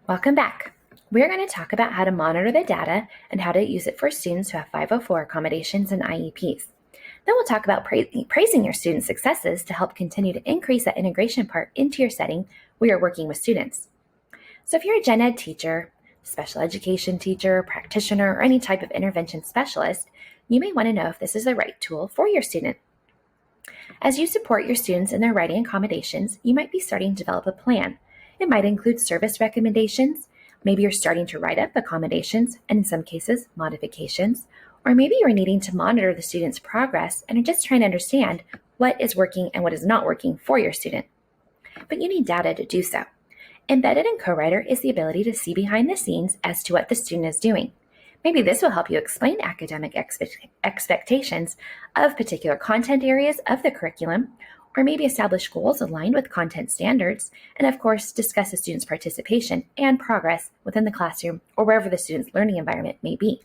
Welcome back. We're going to talk about how to monitor the data and how to use it for students who have 504 accommodations and IEPs. Then we'll talk about praising your students' successes to help continue to increase that integration part into your setting where you're working with students. So if you're a gen ed teacher, special education teacher, practitioner, or any type of intervention specialist, you may want to know if this is the right tool for your student. As you support your students in their writing accommodations, you might be starting to develop a plan. It might include service recommendations. Maybe you're starting to write up accommodations and in some cases, modifications. Or maybe you're needing to monitor the student's progress and are just trying to understand what is working and what is not working for your student. But you need data to do so. Embedded in CoWriter is the ability to see behind the scenes as to what the student is doing. Maybe this will help you explain academic expectations of particular content areas of the curriculum, or maybe establish goals aligned with content standards, and of course, discuss the student's participation and progress within the classroom or wherever the student's learning environment may be.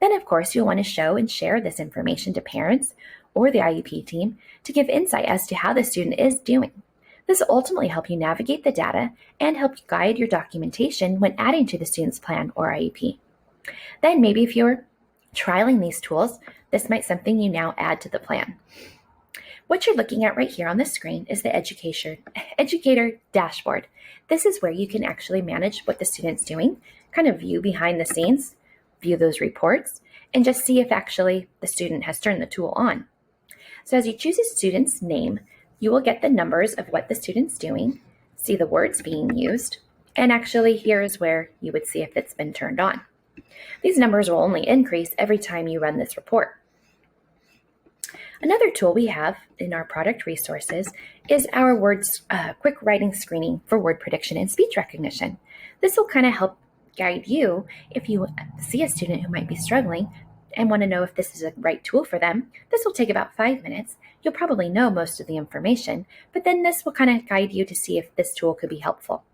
Then, of course, you'll want to show and share this information to parents or the IEP team to give insight as to how the student is doing. This will ultimately help you navigate the data and help you guide your documentation when adding to the student's plan or IEP. Then maybe if you're trialing these tools, this might be something you now add to the plan. What you're looking at right here on the screen is the educator dashboard. This is where you can actually manage what the student's doing, kind of view behind the scenes, view those reports, and just see if actually the student has turned the tool on. So as you choose a student's name, you will get the numbers of what the student's doing, see the words being used, and actually here is where you would see if it's been turned on. These numbers will only increase every time you run this report. Another tool we have in our product resources is our quick writing screening for word prediction and speech recognition. This will kind of help guide you if you see a student who might be struggling and want to know if this is a right tool for them. This will take about 5 minutes. You'll probably know most of the information, but then this will kind of guide you to see if this tool could be helpful.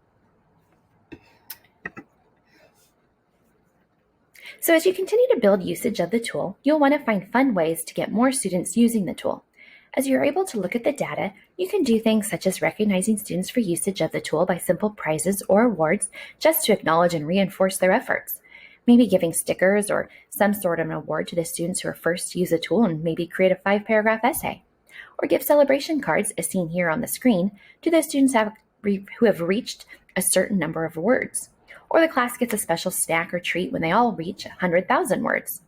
So as you continue to build usage of the tool, you'll want to find fun ways to get more students using the tool. As you're able to look at the data, you can do things such as recognizing students for usage of the tool by simple prizes or awards just to acknowledge and reinforce their efforts. Maybe giving stickers or some sort of an award to the students who are first to use the tool and maybe create a 5-paragraph essay. Or give celebration cards, as seen here on the screen, to those students who have reached a certain number of words. Or the class gets a special snack or treat when they all reach 100,000 words.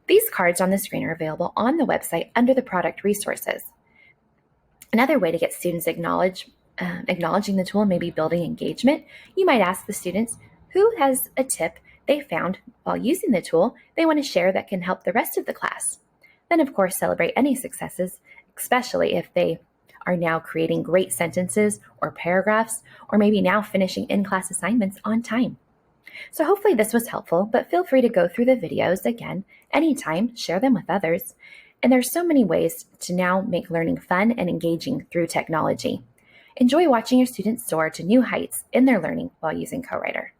These cards on the screen are available on the website under the product resources. Another way to get students acknowledging the tool and maybe building engagement, you might ask the students who has a tip they found while using the tool they want to share that can help the rest of the class. Then, of course, celebrate any successes, especially if they are now creating great sentences or paragraphs, or maybe now finishing in-class assignments on time. So hopefully this was helpful, but feel free to go through the videos again anytime, share them with others. And there's so many ways to now make learning fun and engaging through technology. Enjoy watching your students soar to new heights in their learning while using CoWriter.